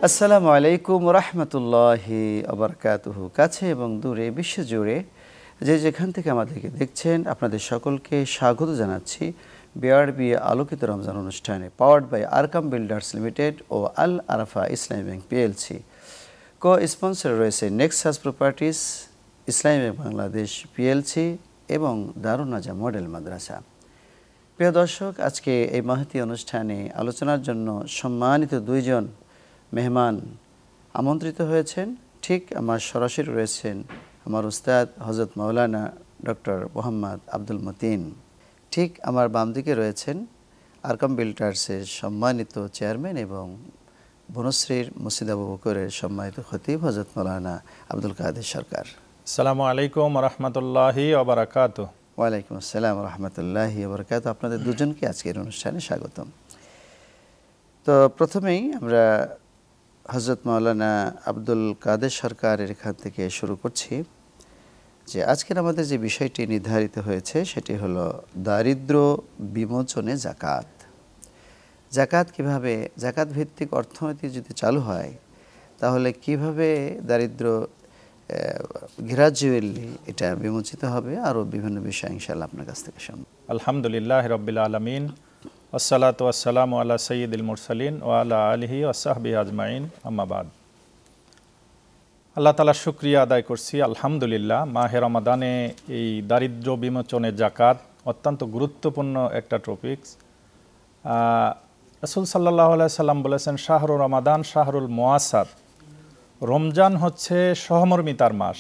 আসসালামু আলাইকুম রহমতুল্লাহি আবরকাতুহু। কাছে এবং দূরে বিশ্বজুড়ে যেখান থেকে আমাদেরকে দেখছেন আপনাদের সকলকে স্বাগত জানাচ্ছি বিআরবি আলোকিত রমজান অনুষ্ঠানে, powered by Arkam builders limited ও Al Arafah Islami bank PLC. Co sponsor রয়েছে Nexus properties, Islami bank Bangladesh PLC এবং দারুন নাজা মডেল মাদ্রাসা। প্রিয় দর্শক, আজকে এই মহতী অনুষ্ঠানে আলোচনার জন্য সম্মানিত দুইজন মেহমান আমন্ত্রিত হয়েছেন। ঠিক আমার সরাসরি রয়েছেন আমার উস্তাদ হযরত মাওলানা ডক্টর মোহাম্মদ আব্দুল মতিন। ঠিক আমার বাম দিকে রয়েছেন আরকাম বিল্ডার্সের সম্মানিত চেয়ারম্যান এবং বনশ্রীর মসজিদ আবু বকরের সম্মানিত খতিব হযরত মাওলানা আব্দুল কাদের সরকার। আসসালামু আলাইকুম রহমতুল্লাহি ওয়া বারাকাতুহু। ওয়ালাইকুম আসসালাম রহমতুল্লাহি ওয়া বারাকাতুহু। আপনাদের দুজনকে আজকের অনুষ্ঠানে স্বাগতম। তো প্রথমেই আমরা হযরত মাওলানা আব্দুল কাদের সরকারের এখান থেকে শুরু করছি যে আজকের আমাদের যে বিষয়টি নির্ধারিত হয়েছে সেটি হলো দারিদ্র্য বিমোচনে জাকাত। জাকাত কিভাবে, জাকাত ভিত্তিক অর্থনীতি যদি চালু হয় তাহলে কিভাবে দারিদ্র্য গ্রাজুয়ালি এটা বিমোচিত হবে, আরও বিভিন্ন বিষয় ইনশাআল্লাহ আপনার কাছ থেকে শুনব। আলহামদুলিল্লাহ রাব্বিল আলামিন, ওয়াসসালাতু ওয়াসসালামু আলা সাইয়্যিদিল মুরসালিন ওয়া আলা আলিহি ওয়া সাহবিহি আজমাইন, আম্মা বাদ। আল্লাহ তাআলার শুকরিয়া আদায় করছি আলহামদুলিল্লাহ। মাহে রমাদানে এই দারিদ্র্য বিমোচনে জাকাত অত্যন্ত গুরুত্বপূর্ণ একটা টপিকস। রাসূল সাল্লাল্লাহু আলাইহি সাল্লাম বলেছেন, শাহরুর রমাদান শাহরুল মুআসার, রমজান হচ্ছে সহমর্মিতার মাস।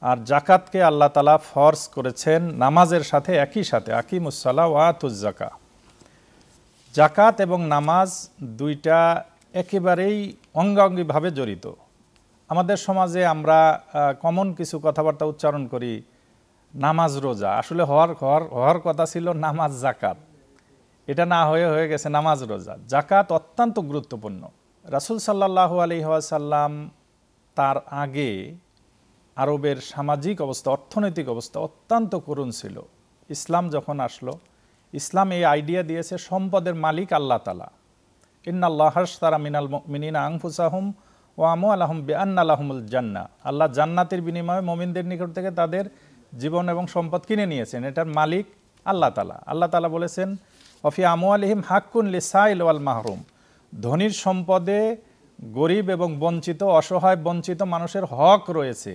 আর জাকাতকে আল্লাহ তাআলা ফরজ করেছেন নামাজের সাথে, একই সাথে, আকিমুস-সালাহ ওয়া আতুজ যাকাত। জাকাত এবং নামাজ দুইটা একেবারেই অঙ্গাঙ্গিভাবে জড়িত। আমাদের সমাজে আমরা কমন কিছু কথাবার্তা উচ্চারণ করি, নামাজ রোজা, আসলে হওয়ার কথা ছিল নামাজ জাকাত, এটা না হয়ে গেছে নামাজ রোজা। জাকাত অত্যন্ত গুরুত্বপূর্ণ। রাসূল সাল্লাল্লাহু আলাইহি ওয়াসাল্লাম তার আগে আরবের সামাজিক অবস্থা, অর্থনৈতিক অবস্থা অত্যন্ত করুণ ছিল। ইসলাম যখন আসলো, ইসলাম এই আইডিয়া দিয়েছে সম্পদের মালিক আল্লাহ তাআলা। ইন্নাল্লাহা আশতারা মিনাল মুমিনিনা আনফুসাহুম ওয়া আমওয়ালাহুম বিআন্না লাহুমুল জান্নাহ। আল্লাহ জান্নাতের বিনিময়ে মুমিনদের নিকট থেকে তাদের জীবন এবং সম্পদ কিনে নিয়েছেন, এটার মালিক আল্লাহ তাআলা। আল্লাহ তাআলা বলেছেন, ওয়াফি আমওয়ালিহিম হাক্কুন লিসাইল ওয়াল মাহরুম, ধনীর সম্পদে গরিব এবং বঞ্চিত, অসহায় বঞ্চিত মানুষের হক রয়েছে।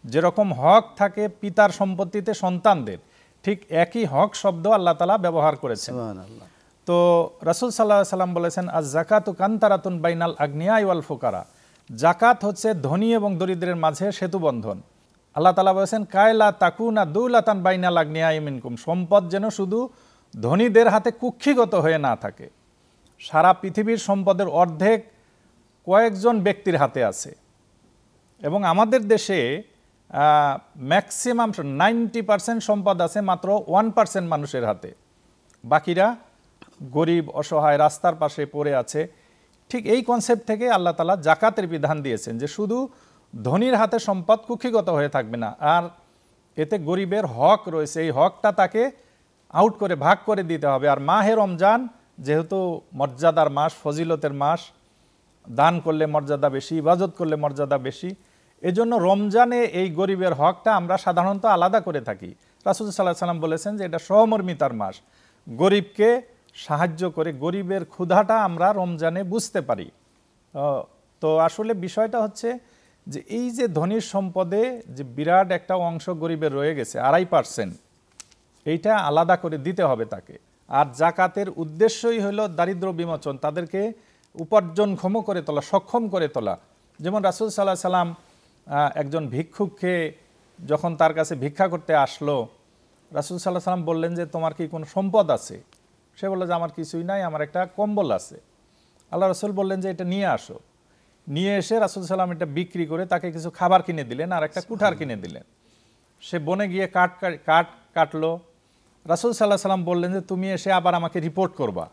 যেরকম হক থাকে পিতার সম্পত্তিতে সন্তানদের, ঠিক একই হক শব্দ আল্লাহ তাআলা ব্যবহার করেছেন। তো রাসূল সাল্লাল্লাহু আলাইহি সাল্লাম বলেছেন, আজ জাকাতু কান্তারাতুন বাইনাল আগনিয়া ওয়াল ফুকারা, জাকাত হচ্ছে ধনী এবং দরিদ্রের মাঝে সেতুবন্ধন। আল্লাহ তাআলা বলেছেন, কায়লা তাকুনা দুলাতান বাইনাল আগনিয়া মিনকুম, সম্পদ যেন শুধু ধনীদের হাতে কুক্ষিগত হয়ে না থাকে। সারা পৃথিবীর সম্পদের অর্ধেক কয়েকজন ব্যক্তির হাতে আছে, এবং আমাদের দেশে ম্যাক্সিমাম 90% সম্পদ আছে মাত্র 1% মানুষের হাতে, বাকিরা গরিব অসহায় রাস্তার পাশে পড়ে আছে। ঠিক এই কনসেপ্ট থেকে আল্লাহ তাআলা জাকাতের বিধান দিয়েছেন যে শুধু ধনীর হাতে সম্পদ কুক্ষিগত হয়ে থাকবে না, আর এতে গরিবের হক রয়েছে, এই হকটা তাকে আউট করে ভাগ করে দিতে হবে। আর মাহে রমজান যেহেতু মর্যাদার মাস, ফজিলতের মাস, দান করলে মর্যাদা বেশি, ইবাদত করলে মর্যাদা বেশি, এজন্য রমজানে এই গরিবের হকটা আমরা সাধারণত আলাদা করে থাকি। রাসূল সাল্লাল্লাহু আলাইহি সাল্লাম বলেছেন যে এটা সহমর্মিতার মাস, গরিবকে সাহায্য করে গরিবের ক্ষুধাটা আমরা রমজানে বুঝতে পারি। তো আসলে বিষয়টা হচ্ছে যে এই যে ধনীর সম্পদে যে বিরাট একটা অংশ গরিবের রয়ে গেছে 2.5%, এইটা আলাদা করে দিতে হবে তাকে। আর জাকাতের উদ্দেশ্যই হলো দারিদ্র্য বিমোচন, তাদেরকে উপার্জনক্ষম করে তোলা, সক্ষম করে তোলা। যেমন রাসূল সাল্লাল্লাহু আলাইহি সাল্লাম একজন ভিক্ষুককে যখন তার কাছে ভিক্ষা করতে আসলো, রাসূল সাল্লাল্লাহু আলাইহি সাল্লাম বললেন যে তোমার কি কোনো সম্পদ আছে? সে বলল যে আমার কিছুই নাই, আমার একটা কম্বল আছে। আল্লাহ রাসূল বললেন যে এটা নিয়ে আসো। নিয়ে এসে রাসূল সাল্লাল্লাহু আলাইহি সাল্লাম এটা বিক্রি করে তাকে কিছু খাবার কিনে দিলেন আর একটা কুঠার কিনে দিলেন। সে বনে গিয়ে কাঠ কাটলো। রাসূল সাল্লাল্লাহু আলাইহি সাল্লাম বললেন যে তুমি এসে আবার আমাকে রিপোর্ট করবা।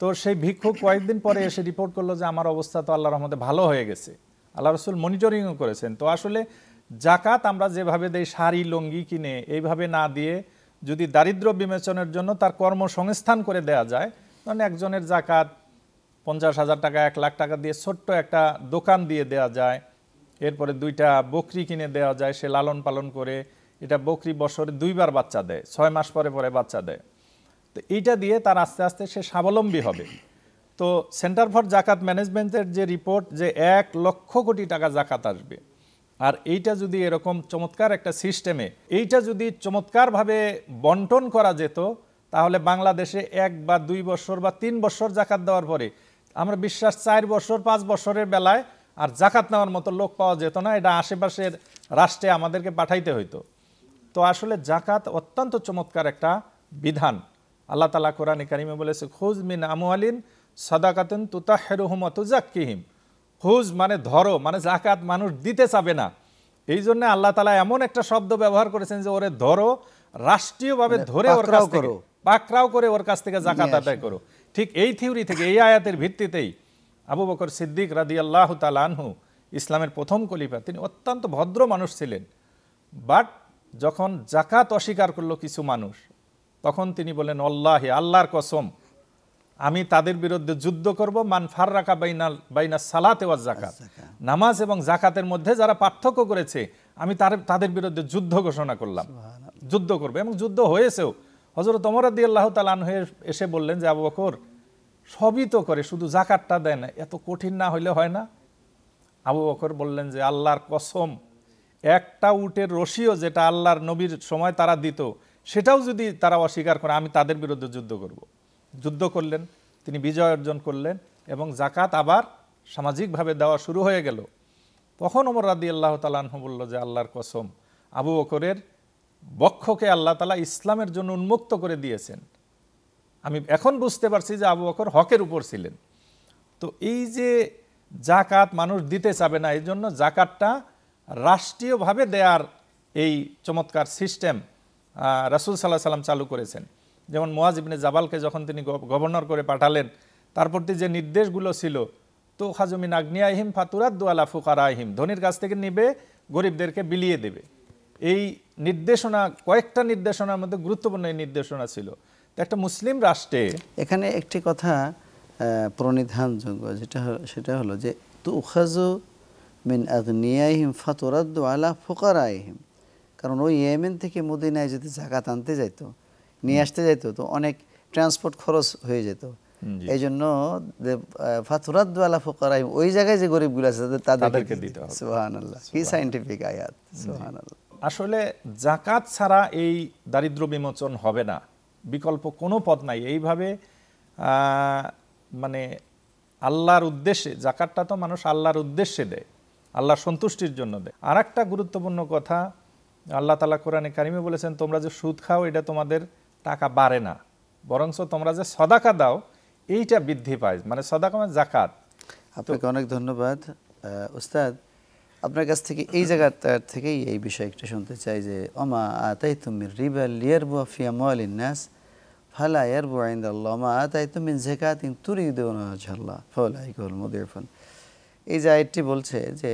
তো সেই ভিক্ষুক কয়েকদিন পরে এসে রিপোর্ট করলো যে আমার অবস্থা তো আল্লাহর রহমতে ভালো হয়ে গেছে। আল্লাহ রাসূল মনিটরিংও করেছেন। তো আসলে জাকাত আমরা যেভাবে দেই, শাড়ি লুঙ্গি কিনে, এইভাবে না দিয়ে যদি দারিদ্র্য বিমোচনের জন্য তার কর্মসংস্থান করে দেয়া যায়, মানে একজনের জাকাত 50,000 টাকা 1 লাখ টাকা দিয়ে ছোট্ট একটা দোকান দিয়ে দেওয়া যায়, এরপরে 2টা বকরি কিনে দেওয়া যায়, সে লালন পালন করে, এটা বকরি বছরে 2বার বাচ্চা দেয়, 6 মাস পরে পরে বাচ্চা দেয়। তো এইটা দিয়ে তার আস্তে আস্তে সে স্বাবলম্বী হবে। তো সেন্টার ফর জাকাত ম্যানেজমেন্টের যে রিপোর্ট যে 1 লক্ষ কোটি টাকা জাকাত আসবে, আর এইটা যদি এরকম চমৎকার একটা সিস্টেমে এইটা যদি চমৎকারভাবে বন্টন করা যেত, তাহলে বাংলাদেশে 1 বা 2 বছর বা 3 বছর জাকাত দেওয়ার পরে আমরা বিশ্বাস 4 বছর 5 বছরের বেলায় আর জাকাত নেওয়ার মতো লোক পাওয়া যেত না, এটা আশেপাশের রাষ্ট্রে আমাদেরকে পাঠাইতে হইতো। তো আসলে জাকাত অত্যন্ত চমৎকার একটা বিধান। আল্লাহ তাআলা কোরআনে কারিমে বলেছে, খুজ মিন আমওয়ালিন সাদাকাতুন তুতাহহিরুহুম ওয়া তুযাক্কিহিম। খুজ মানে ধরো, মানে জাকাত মানুষ দিতে চাবে না, এই জন্য আল্লাহ তাআলা এমন একটা শব্দ ব্যবহার করেছেন যে ওরে ধরো, রাষ্ট্রীয়ভাবে ধরে ওর কাছ থেকে পাকড়াও করে ওর কাছ থেকে জাকাত আদায় করো। ঠিক এই থিওরি থেকে, এই আয়াতের ভিত্তিতেই আবু বকর সিদ্দিক রাদিয়াল্লাহু তাআলা আনহু, ইসলামের প্রথম খলিফা, তিনি অত্যন্ত ভদ্র মানুষ ছিলেন। বাট যখন জাকাত অস্বীকার করলো কিছু মানুষ, তখন তিনি বলেন, আল্লাহি, আল্লাহর কসম, আমি তাদের বিরুদ্ধে যুদ্ধ করব। মান ফাররাকা বাইনা সালাতে ওয়াজ জাকাত, নামাজ এবং জাকাতের মধ্যে যারা পার্থক্য করেছে, আমি তাদের বিরুদ্ধে যুদ্ধ ঘোষণা করলাম, যুদ্ধ করবে। এবং যুদ্ধ হয়েছেও। হযরত ওমর রাদিয়াল্লাহু তাআলা আনহু এসে বললেন যে, আবু বকর, সবই তো করে, শুধু জাকাতটা দেয় না, এত কঠিন না হইলে হয় না? আবু বকর বললেন যে, আল্লাহর কসম, একটা উটের রশিও যেটা আল্লাহর নবীর সময় তারা দিত, সেটাও যদি তারা অস্বীকার করে, আমি তাদের বিরুদ্ধে যুদ্ধ করব। যুদ্ধ করলেন, তিনি বিজয় অর্জন করলেন এবং জাকাত আবার সামাজিকভাবে দেওয়া শুরু হয়ে গেল। তখন ওমর রাদিয়াল্লাহু তাআলা আনহু বলল যে, আল্লাহর কসম, আবু বকরের বক্ষকে আল্লাহ তাআলা ইসলামের জন্য উন্মুক্ত করে দিয়েছেন। আমি এখন বুঝতে পারছি যে আবু বকর হকের উপর ছিলেন। তো এই যে জাকাত মানুষ দিতে চাবে না, এই জন্য জাকাতটা রাষ্ট্রীয়ভাবে দেয়ার এই চমৎকার সিস্টেম রাসূল সাল্লাল্লাহু আলাইহি ওয়াসাল্লাম চালু করেছেন। যেমন মুয়াজ ইবনে জাবালকে যখন তিনি গভর্নর করে পাঠালেন, তারপর যে নির্দেশগুলো ছিল, তো খাজুমিন আগ্নিয়াহিম ফাতুরাদ্দু আলা ফুকারাহিম, ধনীর কাছ থেকে নিবে, গরিবদেরকে বিলিয়ে দেবে। এই নির্দেশনা, কয়েকটা নির্দেশনার মধ্যে গুরুত্বপূর্ণ এই নির্দেশনা ছিল। তো একটা মুসলিম রাষ্ট্রে এখানে একটি কথা প্রণিধানযোগ্য, সেটা হলো যে তুখাজু মিন আগনিয়াহিম ফাতুরাদ্দু আলা ফুকারাহিম। কারণ ওই ইয়েমেন থেকে মদিনায় যদি জাকাত আনতে যাইতো, নিয়ে আসতে যাইতো, তো অনেক ট্রান্সপোর্ট খরচ হয়ে যেত। এই জন্য ফাতুরাদ্দু আলা ফুকারাহিম, ওই জায়গায় যে গরিবগুলো আছে তাদেরকে দিতে হবে। সুবহানাল্লাহ, কি সায়েন্টিফিক আয়াত! সুবহানাল্লাহ। আসলে জাকাত ছাড়া এই দারিদ্র বিমোচন হবে না, বিকল্প কোনো পথ নাই। এইভাবে মানে আল্লাহর উদ্দেশ্যে, জাকাতটা তো মানুষ আল্লাহর উদ্দেশ্যে দেয়, আল্লাহর সন্তুষ্টির জন্য দেয়। আর একটা গুরুত্বপূর্ণ কথা, আল্লাহ তাআলা কোরআনে কারিমে বলেছেন, তোমরা যে সুদ খাও এটা তোমাদের টাকা বাড়ে না, বরঞ্চ তোমরা যে সদাকা দাও এইটা বৃদ্ধি পায়, মানে সদাকা মানে জাকাত। আপনাকে অনেক ধন্যবাদ উস্তাদ। আপনার কাছ থেকে এই জায়গাটা থেকেই এই বিষয় একটু শুনতে চাই যে, ওমা আতাইতুম মির রিবা লিয়ারবু ফি আমওয়ালিন নাস ফালা ইয়ারবু ইনদাল্লাহ ওমা আতাইতুম মিন যাকাতিন তুরিদুনা ওয়াজহাল্লাহ ফাউলাইকা হুল মুদিফুন। এই যে আয়াতটি বলছে যে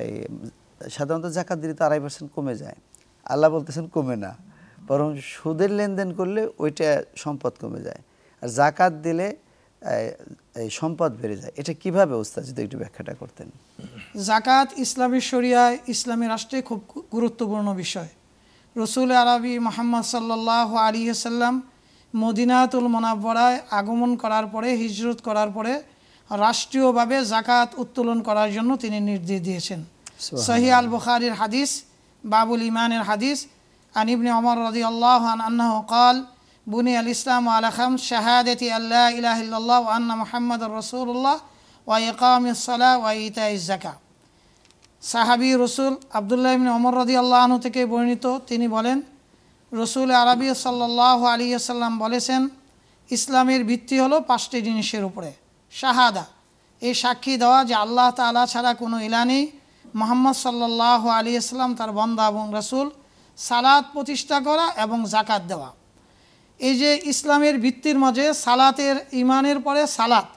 এই সাধারণত জাকাত দিলে তো 2.5% কমে যায়, আল্লাহ বলতেছেন কমে না, বরং সুদের লেনদেন করলে ওইটা সম্পদ কমে যায়, আর জাকাত দিলে এই সম্পদ বেড়ে যায়। এটা কিভাবে উস্তাদ যদি একটু ব্যাখ্যাটা করতেন? জাকাত ইসলামী শরিয়ায়, ইসলামী রাষ্ট্রে খুব গুরুত্বপূর্ণ বিষয়। রসুল আরবি মুহাম্মদ সাল্লাল্লাহু আলাইহি ওয়াসাল্লাম মদিনাতুল মুনাওয়ারায় আগমন করার পরে, হিজরত করার পরে রাষ্ট্রীয়ভাবে জাকাত উত্তোলন করার জন্য তিনি নির্দেশ দিয়েছেন। সহিহ আল বুখারীর হাদিস, বাবুল ইমানের হাদিস, আন ইবনে ওমর রাদিয়াল্লাহু আনহু قال বুনি আল ইসলাম আলা খামস শাহাদাতি আল্লা ইলাহা ইল্লাল্লাহ ওয়া আন্না মুহাম্মাদুর রাসূলুল্লাহ ওয়া ইকামিস সালাহ ওয়া ইতাইজ যাকাত। সাহাবী রসুল আব্দুল্লাহ ইবনে ওমর রাদিয়াল্লাহু আনহু থেকে বর্ণিত, তিনি বলেন, রসুল আরবি সাল্লাল্লাহু আলাইহি ওয়াসাল্লাম বলেছেন, ইসলামের ভিত্তি হলো 5টি জিনিসের উপরে। শাহাদা, এই সাক্ষী দেওয়া যে আল্লাহ তাআলা ছাড়া কোনো ইলাহ নেই, মুহাম্মদ সাল্লাল্লাহু আলাইহি ওয়াসাল্লাম তার বান্দা এবং রাসূল। সালাত প্রতিষ্ঠা করা এবং জাকাত দেওয়া। এই যে ইসলামের ভিত্তির মাঝে সালাতের, ইমানের পরে সালাত,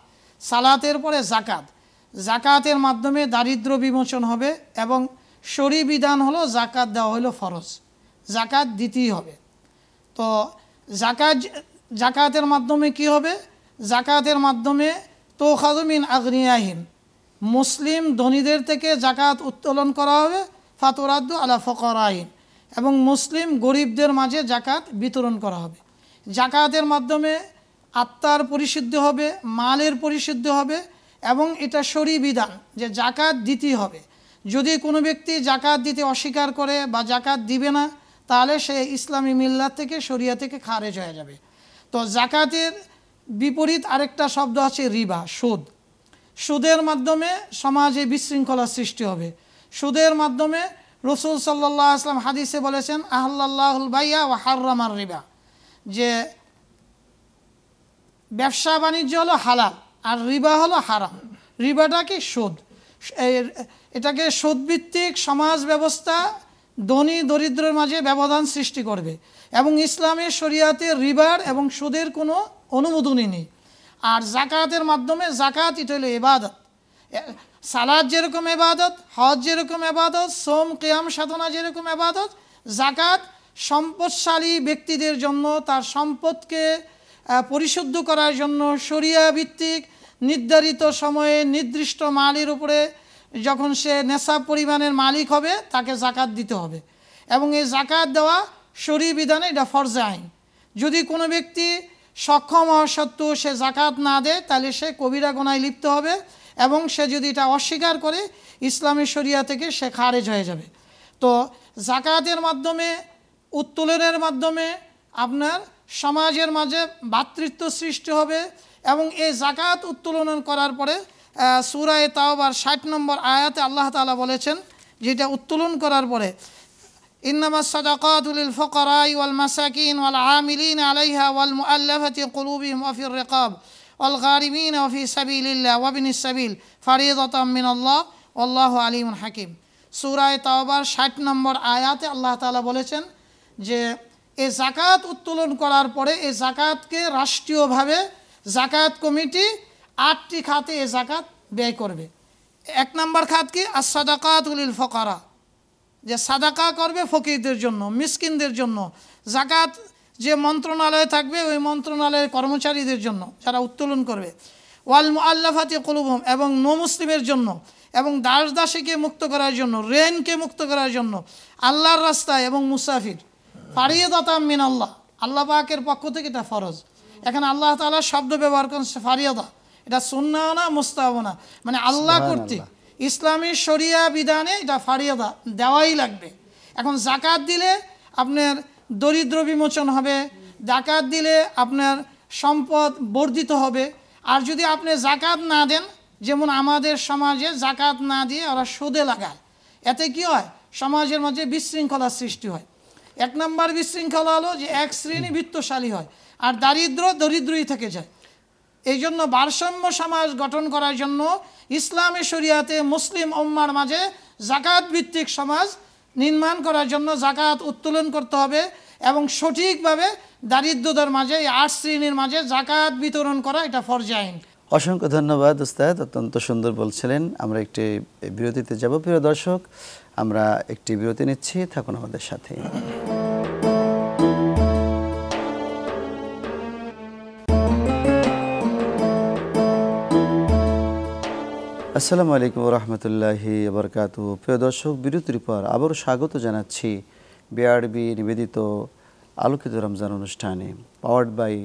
সালাতের পরে জাকাত, জাকাতের মাধ্যমে দারিদ্র বিমোচন হবে এবং শরী বিধান হলো জাকাত দেওয়া হলো ফরজ, জাকাত দিতেই হবে। তো জাকাতের মাধ্যমে কি হবে? জাকাতের মাধ্যমে তুখাযু মিন আগনিয়াহিম, মুসলিম ধনীদের থেকে জাকাত উত্তোলন করা হবে, ফাতুরাদ্দু আলা ফুকারাহিম, এবং মুসলিম গরিবদের মাঝে জাকাত বিতরণ করা হবে। জাকাতের মাধ্যমে আত্মার পরিশুদ্ধি হবে, মালের পরিশুদ্ধি হবে, এবং এটা শরী বিধান যে জাকাত দিতেই হবে। যদি কোনো ব্যক্তি জাকাত দিতে অস্বীকার করে বা জাকাত দিবে না, তাহলে সে ইসলামী মিল্লাত থেকে, শরিয়া থেকে খারেজ হয়ে যাবে। তো জাকাতের বিপরীত আরেকটা শব্দ আছে রিবা, সুদ। সুদের মাধ্যমে সমাজে বিশৃঙ্খলার সৃষ্টি হবে। সুদের মাধ্যমে রসুল সাল্লাল্লাহু আলাইহি ওয়াসাল্লাম হাদিসে বলেছেন, আহলাল্লাহুল বাইয়া ওয়া হাররামার রিবা, যে ব্যবসা বাণিজ্য হলো হালাল আর রিবা হলো হারাম। রিবাটা কি? সুদ। এটাকে সুদভিত্তিক সমাজ ব্যবস্থা ধনী দরিদ্রের মাঝে ব্যবধান সৃষ্টি করবে, এবং ইসলামের শরিয়াতে রিবার এবং সুদের কোনো অনুমোদনই নেই। আর জাকাতের মাধ্যমে, জাকাত এটা হলো ইবাদত। সালাত যেরকম ইবাদত, হজ যেরকম ইবাদত, সোম কিয়াম সাধনা যেরকম ইবাদত, জাকাত সম্পদশালী ব্যক্তিদের জন্য তার সম্পদকে পরিশুদ্ধ করার জন্য শরিয়া ভিত্তিক নির্ধারিত সময়ে নির্দিষ্ট মালের উপরে যখন সে নেশাব পরিমাণের মালিক হবে তাকে জাকাত দিতে হবে, এবং এই জাকাত দেওয়া শরী বিধানে এটা ফরজে আইন। যদি কোনো ব্যক্তি সক্ষম হওয়া সত্ত্বেও সে জাকাত না দেয়, তাহলে সে কবিরা গুনাহে লিপ্ত হবে, এবং সে যদি এটা অস্বীকার করে ইসলামী শরিয়া থেকে সে খারেজ হয়ে যাবে। তো জাকাতের মাধ্যমে, উত্তোলনের মাধ্যমে আপনার সমাজের মাঝে ভ্রাতৃত্ব সৃষ্টি হবে, এবং এই জাকাত উত্তোলন করার পরে সূরা তাওবার ৬০ নম্বর আয়াতে আল্লাহ তাআলা বলেছেন, যেটা উত্তোলন করার পরে, ইন্নামাস সাদাকাতু লিল ফুকারাই ওয়াল মাসাকিন ওয়াল আমিলিনা আলাইহা ওয়াল মুআল্লাফাতি কুলুবিহিম ওয়া ফির রিকাব ওয়াল গারিমিনা ওয়া ফি সাবিলিল্লাহ ওয়া বিনিস সাবিল ফারিদাতাম মিনাল্লাহ ওয়াল্লাহু আলিমুন হাকিম। সূরা তাওবার ৬০ নম্বর আয়াতে আল্লাহ তাআলা বলেছেন যে এই জাকাত উত্তোলন করার পরে এই জাকাতকে রাষ্ট্রীয়ভাবে জাকাত কমিটি ৮টি খাতে এ জাকাত ব্যয় করবে। ১ নম্বর খাত কি? আস-সাদাকাতু লিল ফুকারা, যে সাদাকা করবে ফকিরদের জন্য, মিসকিনদের জন্য। জাকাত যে মন্ত্রণালয়ে থাকবে ওই মন্ত্রণালয়ের কর্মচারীদের জন্য যারা উত্তোলন করবে। ওয়াল মুআল্লাফাতি কুলুবুহুম, এবং নো মুসলিমের জন্য, এবং দাস দাসীকে মুক্ত করার জন্য, রেনকে মুক্ত করার জন্য, আল্লাহর রাস্তায়, এবং মুসাফির। ফারিদাতাম মিনাল্লাহ, আল্লাহ পাকের পক্ষ থেকে এটা ফরজ। এখানে আল্লাহ তাআলা শব্দ ব্যবহার করেন ফারিদা, এটা সুন্নাহ না মুস্তাহাব না, মানে আল্লাহ কর্তৃক ইসলামী শরিয়া বিধানে এটা ফারিদা দেওয়াই লাগবে। এখন জাকাত দিলে আপনার দরিদ্র বিমোচন হবে, জাকাত দিলে আপনার সম্পদ বর্ধিত হবে। আর যদি আপনি জাকাত না দেন, যেমন আমাদের সমাজে জাকাত না দিয়ে ওরা সুদে লাগায়, এতে কি হয়? সমাজের মাঝে বিশৃঙ্খলার সৃষ্টি হয়। ১ নম্বর বিশৃঙ্খলা হলো যে এক শ্রেণী বিত্তশালী হয় আর দরিদ্রই থেকে যায়। এই জন্য ভারসাম্য সমাজ গঠন করার জন্য ইসলামী শরিয়াতে মুসলিম উম্মার মাঝে জাকাত ভিত্তিক সমাজ নির্মাণ করার জন্য জাকাত উত্তোলন করতে হবে, এবং সঠিকভাবে দারিদ্রদের মাঝে, এই ৮ শ্রেণীর মাঝে জাকাত বিতরণ করা এটা ফরজে আইন। অসংখ্য ধন্যবাদ উস্তাদ, অত্যন্ত সুন্দর বলছিলেন। আমরা একটি বিরতিতে যাব। প্রিয় দর্শক, আমরা একটি বিরতি নিচ্ছি, থাকুন আমাদের সাথে। আসসালামু আলাইকুম রহমতুল্লাহি বারকাতুহু। প্রিয় দর্শক, বিরতির পর আবারও স্বাগত জানাচ্ছি বিআরবি নিবেদিত আলোকিত রমজান অনুষ্ঠানে, powered by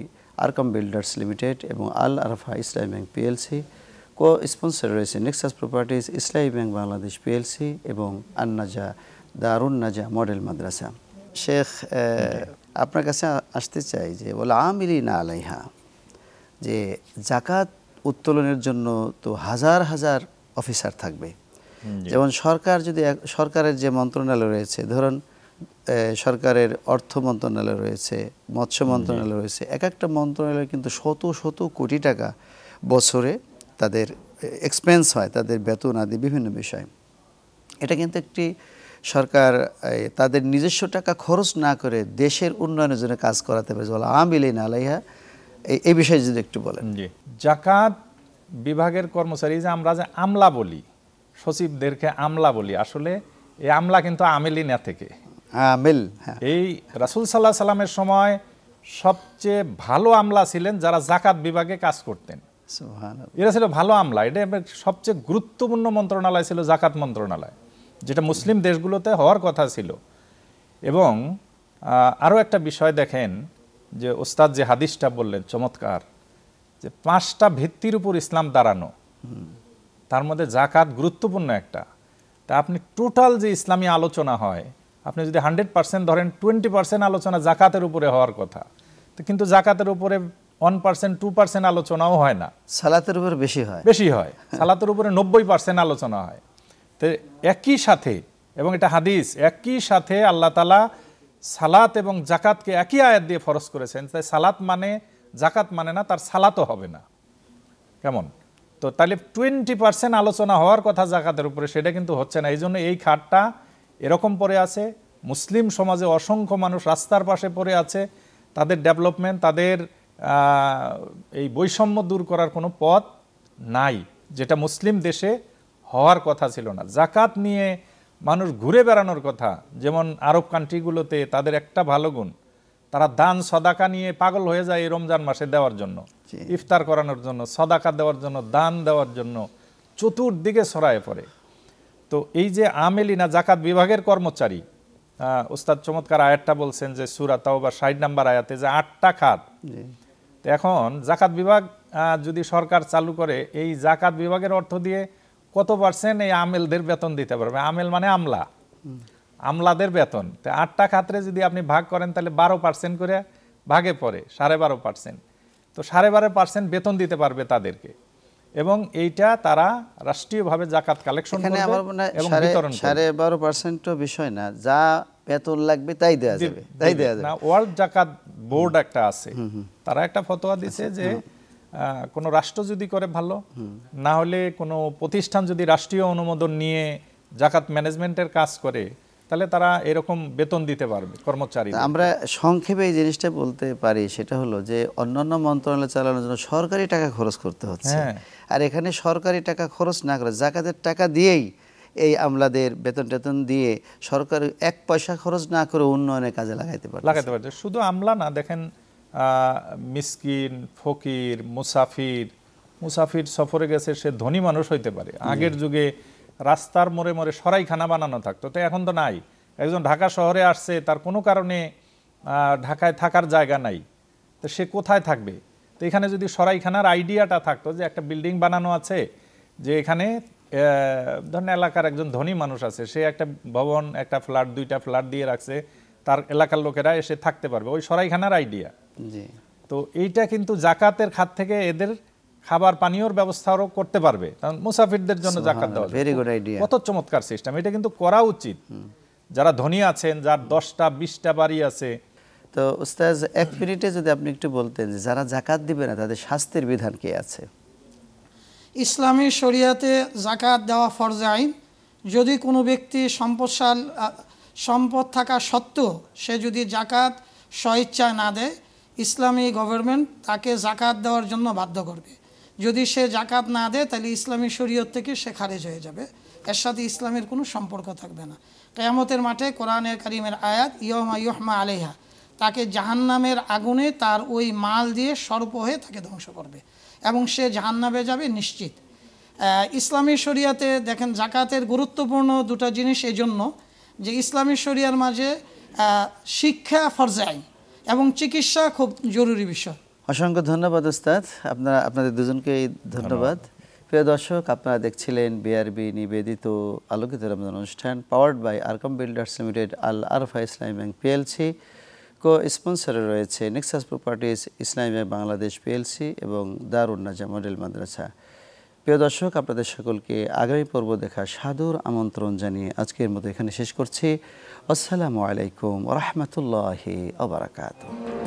Arkam builders Limited এবং Al Arafah Islami bank PLC. Co sponsor রয়েছে Nexus properties, Islami bank Bangladesh PLC এবং আন্নাজা দারুন নাজা মডেল মাদ্রাসা। শেখ, আপনার কাছে আসতে চাই যে ওয়াল আমিলিনা আলাইহা, যে জাকাত উত্তোলনের জন্য তো হাজার হাজার অফিসার থাকবে। যেমন সরকারের যে মন্ত্রণালয় রয়েছে, ধরুন সরকারের অর্থ মন্ত্রণালয় রয়েছে, মৎস্য মন্ত্রণালয় রয়েছে, এক একটা মন্ত্রণালয় কিন্তু শত শত কোটি টাকা বছরে তাদের এক্সপেন্স হয়, তাদের বেতন আদি বিভিন্ন বিষয়। এটা কিন্তু একটি সরকার তাদের নিজস্ব টাকা খরচ না করে দেশের উন্নয়নের জন্য কাজ করাতে পারে। আমিলিনা আলাইহা, এই বিষয়ে যদি একটু বলেন। জি, জাকাত বিভাগের কর্মচারী, যে আমরা যে আমলা বলি, সচিবদেরকে আমলা বলি, আসলে এই আমলা কিন্তু আমিলিনা থেকে। আমিল, এই রাসূল সাল্লাল্লাহু আলাইহি সাল্লামের সময় সবচেয়ে ভালো আমলা ছিলেন যারা জাকাত বিভাগে কাজ করতেন। সুবহানাল্লাহ। এরা ছিল ভালো আমলা। এটা সবচেয়ে গুরুত্বপূর্ণ মন্ত্রণালয় ছিল জাকাত মন্ত্রণালয়, যেটা মুসলিম দেশগুলোতে হওয়ার কথা ছিল। এবং আরও একটা বিষয় দেখেন, যে ওস্তাদ যে হাদিসটা বললেন চমৎকার, যে 5টা ভিত্তির উপর ইসলাম দাঁড়ানো, তার মধ্যে জাকাত গুরুত্বপূর্ণ একটা। তা আপনি টোটাল যে ইসলামী আলোচনা হয়, আপনি যদি 100% ধরেন, 20% আলোচনা জাকাতের উপরে হওয়ার কথা, তো কিন্তু জাকাতের উপরে 1% 2% আলোচনাও হয় না, সালাতের উপর বেশি হয়। সালাতের উপরে 90% আলোচনা হয়। তো একই সাথে, এবং এটা হাদিস, একই সাথে আল্লাহ তাআলা সালাত এবং জাকাতকে একই আয়াত দিয়ে ফরজ করেছেন। তাই সালাত মানে জাকাত মানে না, তার সালাতও হবে না। কেমন? তো তাহলে 20% আলোচনা হওয়ার কথা জাকাতের উপরে, সেটা কিন্তু হচ্ছে না। এই জন্য এই খাতটা এরকম পড়ে আছে। মুসলিম সমাজে অসংখ্য মানুষ রাস্তার পাশে পড়ে আছে, তাদের ডেভেলপমেন্ট, তাদের এই বৈষম্য দূর করার কোনো পথ নাই, যেটা মুসলিম দেশে হওয়ার কথা ছিল না। জাকাত নিয়ে মানুষ ঘুরে বেড়ানোর কথা। যেমন আরব কান্ট্রিগুলোতে তাদের একটা ভালো গুণ, তারা দান সদাকা নিয়ে পাগল হয়ে যায় এই রমজান মাসে দেওয়ার জন্য, ইফতার করানোর জন্য, সদাকা দেওয়ার জন্য, দান দেওয়ার জন্য চতুর্দিকে ছড়ায় পড়ে। তো এই যে আমেলিনা জাকাত বিভাগের কর্মচারী, ওস্তাদ চমৎকার আয়াতটা বলছেন যে সূরা তাওবা 60 নম্বর আয়াতে, যে 8টা খাত। তো এখন জাকাত বিভাগ যদি সরকার চালু করে, এই জাকাত বিভাগের অর্থ দিয়ে কত % এই আমেলদের বেতন দিতে পারবে? আমেল মানে আমলাদের বেতন। তো 8টা খাতরে যদি আপনি ভাগ করেন, তাহলে 12% করে ভাগে পড়ে, 12.5%। তো 12.5% বেতন দিতে পারবে তাদেরকে, এবং এইটা তারা রাষ্ট্রীয়ভাবে জাকাত কালেকশন করবে এবং বিতরণ করবে। 12.5% বিষয় না, যা বেতন লাগবে তাই দেওয়া যাবে, না, ওয়ার্ল্ড জাকাত বোর্ড একটা আছে, তারা একটা ফতোয়া দিছে যে কোনো রাষ্ট্র যদি করে ভালো, না হলে কোনো প্রতিষ্ঠান যদি রাষ্ট্রীয় অনুমোদন নিয়ে জাকাত ম্যানেজমেন্টের কাজ করে, তাহলে তারা এরকম বেতন দিতে পারবে কর্মচারী। আমরা সংক্ষেপে এই জিনিসটা বলতে পারি, সেটা হলো যে অন্যান্য মন্ত্রণালয় চালানোর জন্য সরকারি টাকা খরচ করতে হচ্ছে, আর এখানে সরকারি টাকা খরচ না করে জাকাতের টাকা দিয়েই এই আমলাদের বেতন টেতন দিয়ে সরকার 1 পয়সা খরচ না করে উন্নয়নের কাজে লাগাইতে পারছে। শুধু আমলা না, দেখেন মিসকিন, ফকির, মুসাফির সফরে গেছে, সে ধনী মানুষ হইতে পারে। আগের যুগে রাস্তার মোড়ে মোড়ে সরাইখানা বানানো থাকতো, তো এখন তো নাই। একজন ঢাকা শহরে আসছে, তার কোনো কারণে ঢাকায় থাকার জায়গা নাই, তো সে কোথায় থাকবে? তো এখানে যদি সরাইখানার আইডিয়াটা থাকতো, যে একটা বিল্ডিং বানানো আছে, যে এখানে ধরেন এলাকার একজন ধনী মানুষ আছে, সে একটা ভবন, একটা ফ্ল্যাট, 2টা ফ্ল্যাট দিয়ে রাখছে, তার এলাকার লোকেরা এসে থাকতে পারবে, ওই সরাইখানার আইডিয়া। তো এইটা কিন্তু জাকাতের খাত থেকে এদের খাবার পানীয়র ব্যবস্থাও করতে পারবে, কারণ মুসাফিরদের জন্য জাকাত দেওয়া, ভেরি গুড আইডিয়া। কত চমৎকার সিস্টেম! এটা কিন্তু করা উচিত। যারা ধনী আছেন, যার 10টা 20টা বাড়ি আছে। তো উস্তাদ, 1 মিনিটে যদি আপনি একটু বলতেন যে যারা জাকাত দিবে না, তাদের শাস্তির বিধান কি আছে? ইসলামী শরিয়াতে জাকাত দেওয়া ফরজে আইন। যদি কোনো ব্যক্তি সম্পদ থাকা সত্ত্বেও সে যদি জাকাত স্বইচ্ছায় না দেয়, ইসলামী গভর্নমেন্ট তাকে জাকাত দেওয়ার জন্য বাধ্য করবে। যদি সে জাকাত না দেয়, তাহলে ইসলামী শরীয়ত থেকে সে খারিজ হয়ে যাবে, এর সাথে ইসলামের কোনো সম্পর্ক থাকবে না। কিয়ামতের মাঠে কোরআনের কারিমের আয়াত, ইয়মা ইউহমা আলাইহা, তাকে জাহান্নামের আগুনে তার ওই মাল দিয়ে সর্প হয়ে তাকে ধ্বংস করবে, এবং সে জাহান্নামে যাবে নিশ্চিত। ইসলামী শরিয়াতে দেখেন জাকাতের গুরুত্বপূর্ণ 2টা জিনিস এই জন্য, যে ইসলামী শরিয়ার মাঝে শিক্ষা ফরজে আইন এবং চিকিৎসা খুব জরুরি বিষয়। অসংখ্য ধন্যবাদ উস্তাদ, আপনাদের দুজনকেই ধন্যবাদ। প্রিয় দর্শক, আপনারা দেখছিলেন বিআরবি নিবেদিত আলোকিত রমজান অনুষ্ঠান, powered by Arkam builders limited, Al Arafa Islami bank PLC, co স্পন্সরে রয়েছে Nexus properties, Islami bank Bangladesh PLC এবং দারুন নাজা মডেল মাদ্রাসা। প্রিয় দর্শক, আপনাদের সকলকে আগামী পর্ব দেখার সাদর আমন্ত্রণ জানিয়ে আজকের মতো এখানে শেষ করছি। আসসালামু আলাইকুম ওয়া রাহমাতুল্লাহি ওয়া বারাকাতুহু।